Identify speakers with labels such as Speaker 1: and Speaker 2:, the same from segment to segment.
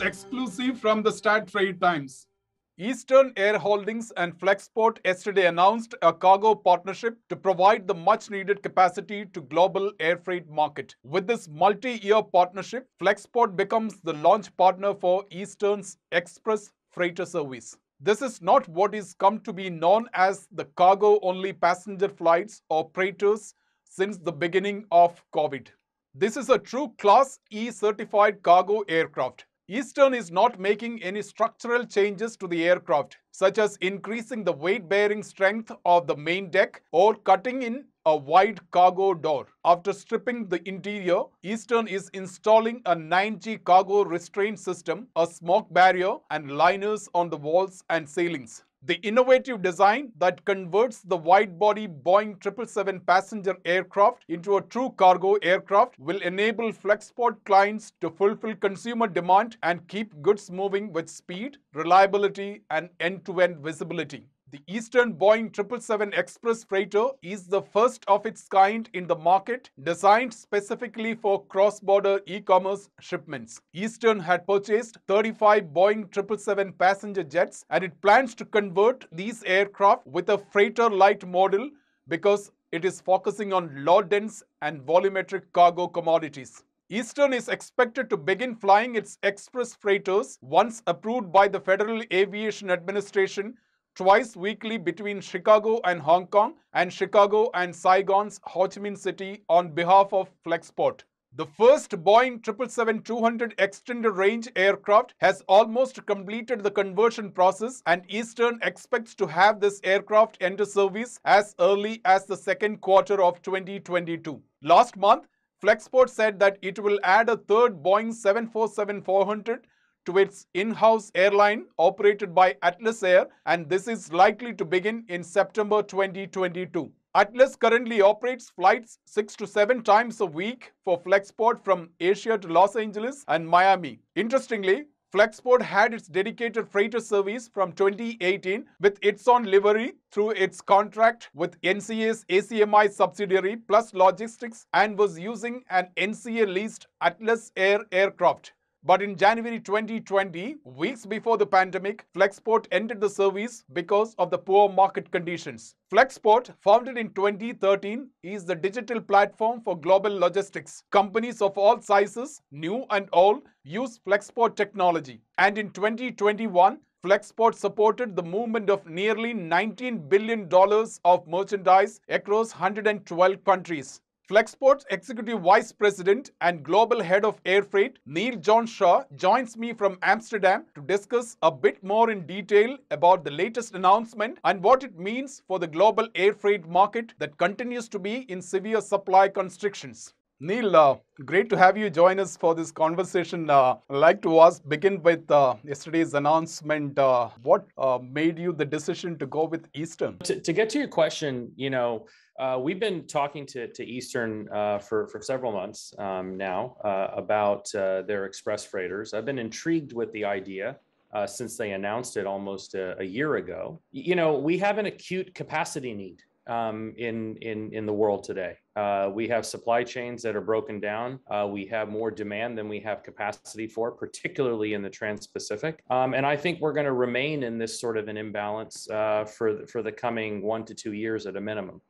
Speaker 1: exclusive from the Stat Trade Times. Eastern Air Holdings and Flexport yesterday announced a cargo partnership to provide the much-needed capacity to global air freight market. With this multi-year partnership, Flexport becomes the launch partner for Eastern's express freighter service. This is not what is come to be known as the cargo-only passenger flights or freighters since the beginning of COVID. This is a true Class E certified cargo aircraft. Eastern is not making any structural changes to the aircraft, such as increasing the weight-bearing strength of the main deck or cutting in a wide cargo door. After stripping the interior, Eastern is installing a 9G cargo restraint system, a smoke barrier, and liners on the walls and ceilings. The innovative design that converts the wide-body Boeing 777 passenger aircraft into a true cargo aircraft will enable Flexport clients to fulfill consumer demand and keep goods moving with speed, reliability, and end-to-end visibility. The Eastern Boeing 777 Express Freighter is the first of its kind in the market, designed specifically for cross-border e-commerce shipments. Eastern had purchased 35 Boeing 777 passenger jets, and it plans to convert these aircraft with a freighter-light model because it is focusing on low-dense and volumetric cargo commodities. Eastern is expected to begin flying its express freighters once approved by the Federal Aviation Administration twice weekly between Chicago and Hong Kong and Chicago and Saigon's Ho Chi Minh City on behalf of Flexport. The first Boeing 777-200 extended range aircraft has almost completed the conversion process, and Eastern expects to have this aircraft enter service as early as the second quarter of 2022. Last month, Flexport said that it will add a third Boeing 747-400 to its in-house airline operated by Atlas Air, and this is likely to begin in September 2022. Atlas currently operates flights 6 to 7 times a week for Flexport from Asia to Los Angeles and Miami. Interestingly, Flexport had its dedicated freighter service from 2018 with its own livery through its contract with NCA's ACMI subsidiary Plus Logistics and was using an NCA-leased Atlas Air aircraft. But in January 2020, weeks before the pandemic, Flexport ended the service because of the poor market conditions. Flexport, founded in 2013, is the digital platform for global logistics. Companies of all sizes, new and old, use Flexport technology. And in 2021, Flexport supported the movement of nearly $19 billion of merchandise across 112 countries. Flexport's Executive Vice President and Global Head of Air Freight, Neil John Shaw, joins me from Amsterdam to discuss a bit more in detail about the latest announcement and what it means for the global air freight market that continues to be in severe supply constrictions. Neil, great to have you join us for this conversation. I'd like to begin with yesterday's announcement. What made you the decision to go with Eastern?
Speaker 2: To get to your question, we've been talking to Eastern for several months now about their express freighters. I've been intrigued with the idea since they announced it almost a year ago. We have an acute capacity need in the world today. We have supply chains that are broken down. We have more demand than we have capacity for, particularly in the Trans-Pacific. And I think we're going to remain in this sort of an imbalance for the coming 1 to 2 years at a minimum.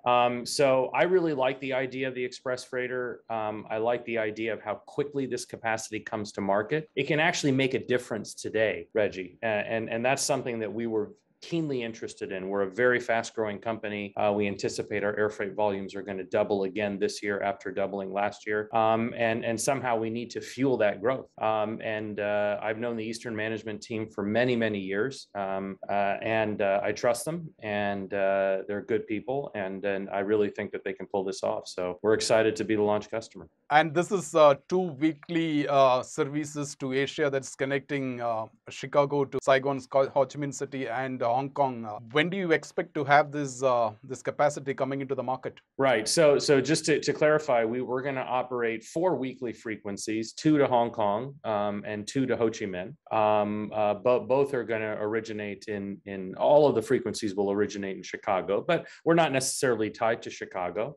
Speaker 2: So I really like the idea of the express freighter. I like the idea of how quickly this capacity comes to market. It can actually make a difference today, Reggie. And that's something that we were keenly interested in. We're a very fast-growing company. We anticipate our air freight volumes are going to double again this year after doubling last year. And somehow we need to fuel that growth. I've known the Eastern management team for many, many years. I trust them, and they're good people. And I really think that they can pull this off. So we're excited to be the launch customer.
Speaker 1: And this is 2 weekly services to Asia that's connecting Chicago to Saigon's Ho Chi Minh City and Hong Hong Kong. When do you expect to have this capacity coming into the market?
Speaker 2: Right. So just to clarify, we're going to operate 4 weekly frequencies, 2 to Hong Kong and 2 to Ho Chi Minh. Both are going to originate in all of the frequencies will originate in Chicago, but we're not necessarily tied to Chicago.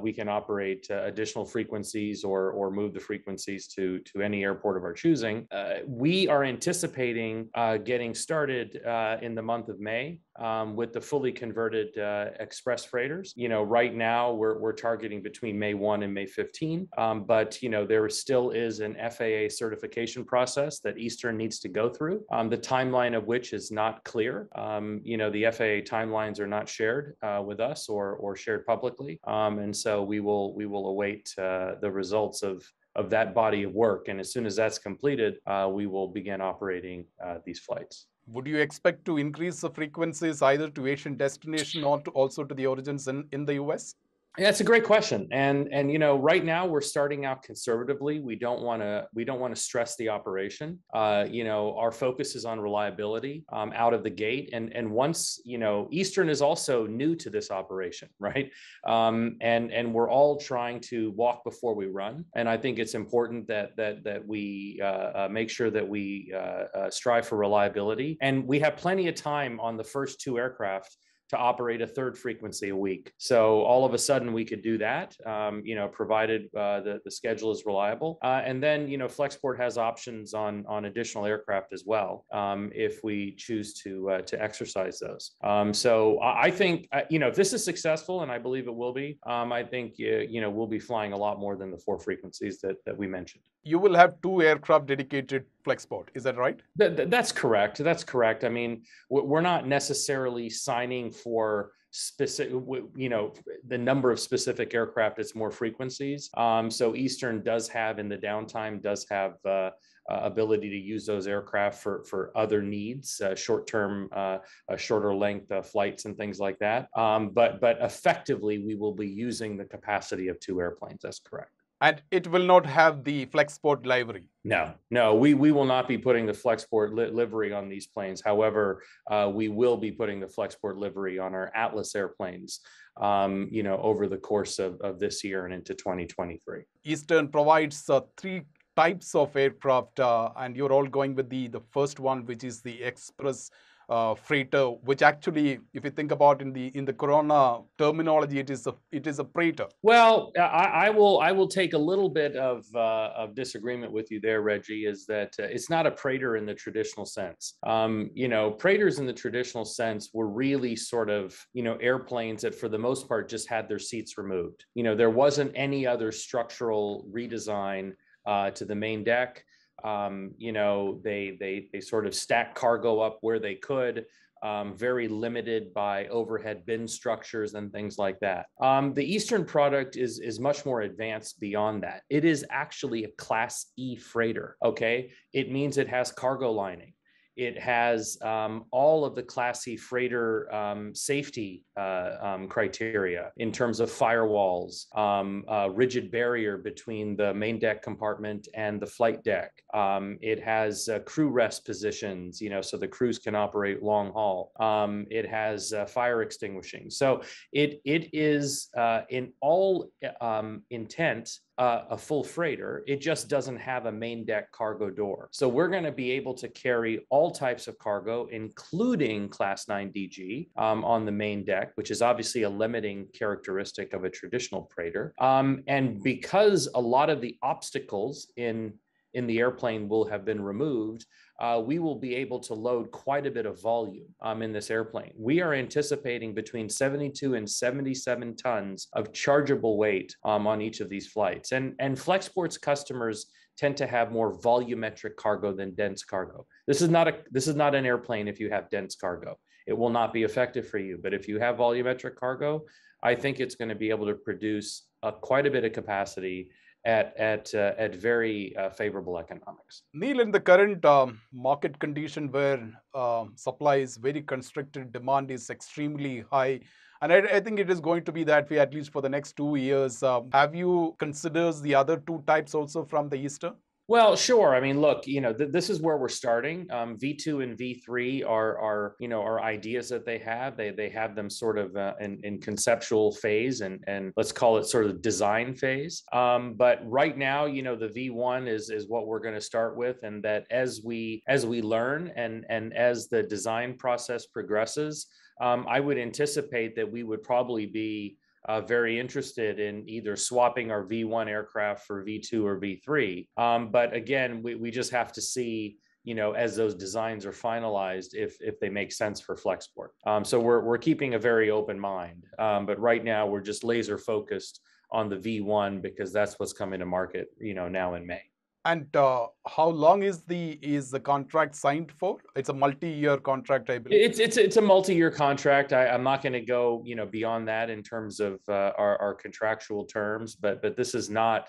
Speaker 2: We can operate additional frequencies or move the frequencies to any airport of our choosing. We are anticipating getting started in the month of May with the fully converted express freighters. Right now we're targeting between May 1 and May 15, but there still is an FAA certification process that Eastern needs to go through. The timeline of which is not clear. The FAA timelines are not shared with us or shared publicly, and so we will await the results of that body of work. And as soon as that's completed, we will begin operating these flights.
Speaker 1: Would you expect to increase the frequencies either to Asian destination or also to the origins in the US?
Speaker 2: Yeah, that's a great question, and right now we're starting out conservatively. We don't want to stress the operation. Our focus is on reliability out of the gate, and once Eastern is also new to this operation, right? And we're all trying to walk before we run, and I think it's important that we make sure that we strive for reliability, and we have plenty of time on the first 2 aircraft to operate a third frequency a week. So all of a sudden we could do that, provided the schedule is reliable. And then, Flexport has options on additional aircraft as well, if we choose to exercise those. So I think, if this is successful, and I believe it will be, I think, we'll be flying a lot more than the 4 frequencies that we mentioned.
Speaker 1: You will have 2 aircraft dedicated Flexport. Is that right?
Speaker 2: That's correct. That's correct. I mean, we're not necessarily signing for specific, the number of specific aircraft. It's more frequencies. So Eastern does have, in the downtime, ability to use those aircraft for other needs, short-term, shorter length flights and things like that. But effectively, we will be using the capacity of 2 airplanes. That's correct.
Speaker 1: And it will not have the Flexport livery.
Speaker 2: No, we will not be putting the Flexport livery on these planes. However, we will be putting the Flexport livery on our Atlas airplanes, over the course of this year and into 2023.
Speaker 1: Eastern provides 3 types of aircraft, and you're all going with the first one, which is the express freighter, which actually, if you think about in the Corona terminology, it is a freighter.
Speaker 2: Well, I will take a little bit of disagreement with you there, Reggie. Is that it's not a freighter in the traditional sense. Freighters in the traditional sense were really sort of airplanes that for the most part just had their seats removed. There wasn't any other structural redesign to the main deck. They sort of stack cargo up where they could, very limited by overhead bin structures and things like that. The Eastern product is much more advanced beyond that. It is actually a Class E freighter. Okay, it means it has cargo lining. It has all of the Class E freighter safety criteria in terms of firewalls, rigid barrier between the main deck compartment and the flight deck. It has crew rest positions, so the crews can operate long haul. It has fire extinguishing. So it is in all intent a full freighter. It just doesn't have a main deck cargo door. So we're going to be able to carry all types of cargo, including Class 9 DG, on the main deck, which is obviously a limiting characteristic of a traditional freighter. And because a lot of the obstacles in the airplane will have been removed, we will be able to load quite a bit of volume in this airplane. We are anticipating between 72 and 77 tons of chargeable weight on each of these flights. And Flexport's customers tend to have more volumetric cargo than dense cargo. This is not an airplane if you have dense cargo. It will not be effective for you. But if you have volumetric cargo, I think it's going to be able to produce quite a bit of capacity at very favorable economics.
Speaker 1: Neil, in the current market condition where supply is very constricted, demand is extremely high, and I think it is going to be that way at least for the next 2 years. Have you considered the other 2 types also from the Eastern?
Speaker 2: Well, sure. I mean, look, this is where we're starting. V2 and V3 are ideas that they have. They have them sort of in conceptual phase and let's call it sort of design phase. But right now, the V1 is what we're going to start with, and that as we learn and as the design process progresses, I would anticipate that we would probably be very interested in either swapping our V1 aircraft for V2 or V3. But again, we just have to see, as those designs are finalized, if they make sense for Flexport. So we're keeping a very open mind. But right now, we're just laser focused on the V1 because that's what's coming to market, now in May.
Speaker 1: And how long is the contract signed for? It's a multi-year contract, I believe.
Speaker 2: It's a multi-year contract. I'm not going to go beyond that in terms of our contractual terms, but this is not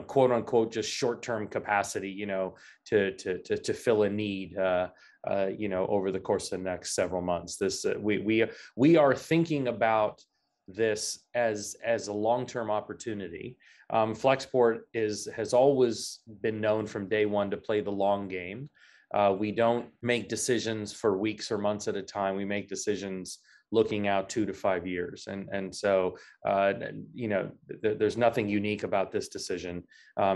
Speaker 2: quote unquote just short-term capacity to fill a need over the course of the next several months. This we are thinking about this as a long-term opportunity. Flexport has always been known from day one to play the long game. We don't make decisions for weeks or months at a time. We make decisions looking out 2 to 5 years, and so there's nothing unique about this decision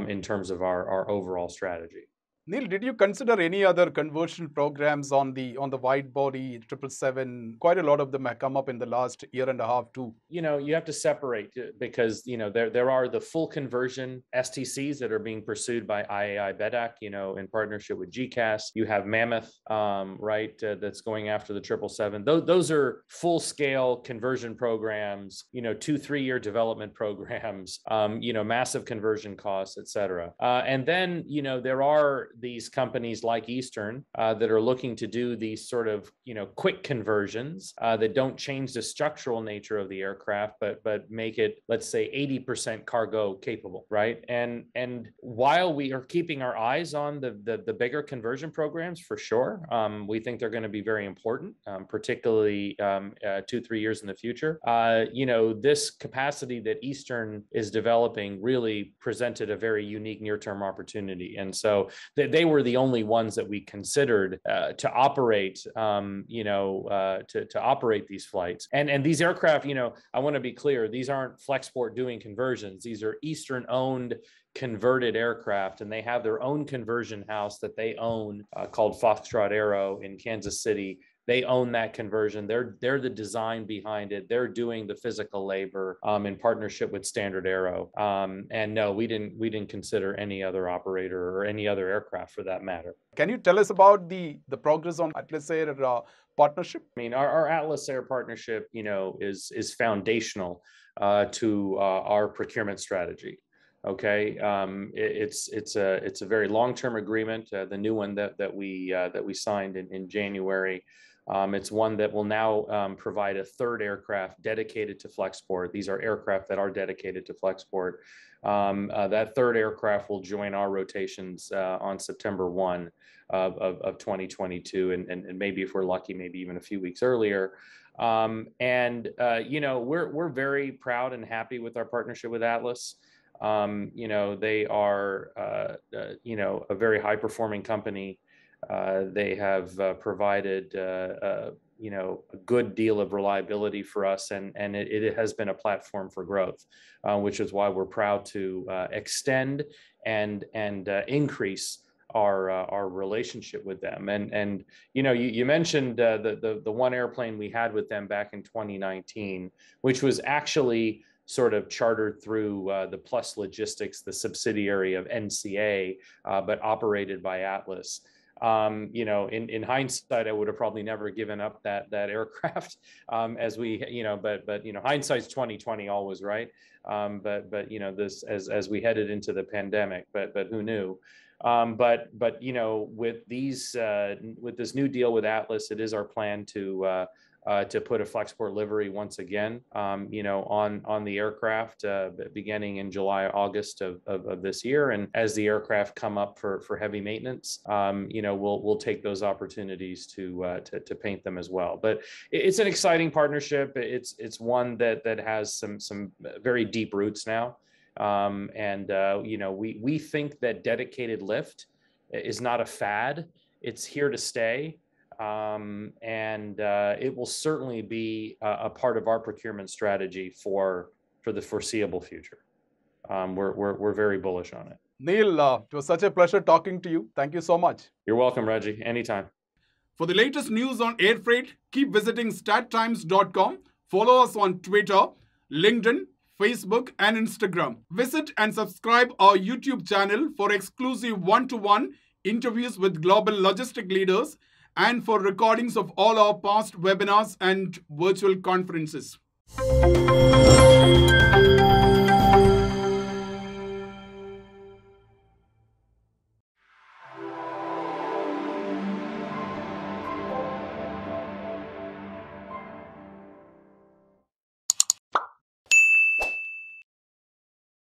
Speaker 2: in terms of our overall strategy.
Speaker 1: Neil, did you consider any other conversion programs on the wide body 777? Quite a lot of them have come up in the last year and a half too.
Speaker 2: You have to separate because there are the full conversion STCs that are being pursued by IAI BEDAC, in partnership with GCAS. You have Mammoth, right, that's going after the 777. Those are full scale conversion programs, 2-3 year development programs, massive conversion costs, et cetera. And then there are these companies like Eastern that are looking to do these sort of quick conversions that don't change the structural nature of the aircraft, but make it, let's say, 80% cargo capable, right? And while we are keeping our eyes on the bigger conversion programs for sure, we think they're going to be very important, particularly 2-3 years in the future. This capacity that Eastern is developing really presented a very unique near-term opportunity, and so they were the only ones that we considered to operate, to operate these flights. And these aircraft, I want to be clear, these aren't Flexport doing conversions. These are Eastern-owned converted aircraft, and they have their own conversion house that they own called Foxtrot Aero in Kansas City. They own that conversion. They're the design behind it. They're doing the physical labor in partnership with Standard Aero. And no, we didn't consider any other operator or any other aircraft for that matter.
Speaker 1: Can you tell us about the progress on Atlas Air partnership?
Speaker 2: I mean, our Atlas Air partnership, is foundational to our procurement strategy. Okay, it's a very long-term agreement. The new one that we signed in January. It's one that will now provide a third aircraft dedicated to Flexport. These are aircraft that are dedicated to Flexport. That third aircraft will join our rotations on September 1 of 2022, and maybe if we're lucky, maybe even a few weeks earlier. We're very proud and happy with our partnership with Atlas. They are, a very high performing company. They have provided, a good deal of reliability for us, and it has been a platform for growth, which is why we're proud to extend and increase our relationship with them. And you mentioned the one airplane we had with them back in 2019, which was actually sort of chartered through the Plus Logistics, the subsidiary of NCA, but operated by Atlas. In hindsight, I would have probably never given up that aircraft, as we, but hindsight's 2020 always, right? But this as we headed into the pandemic, but who knew? But with this new deal with Atlas, it is our plan to put a Flexport livery once again, on the aircraft, beginning in July, August of this year. And as the aircraft come up for heavy maintenance, we'll take those opportunities to paint them as well. But it's an exciting partnership. It's one that has some very deep roots now. We think that dedicated lift is not a fad. It's here to stay. It will certainly be a part of our procurement strategy for the foreseeable future. We're very bullish on it.
Speaker 1: Neil, it was such a pleasure talking to you. Thank you so much.
Speaker 2: You're welcome, Reggie. Anytime.
Speaker 1: For the latest news on air freight, keep visiting stattimes.com. Follow us on Twitter, LinkedIn, Facebook, and Instagram. Visit and subscribe our YouTube channel for exclusive one-to-one interviews with global logistic leaders and for recordings of all our past webinars and virtual conferences.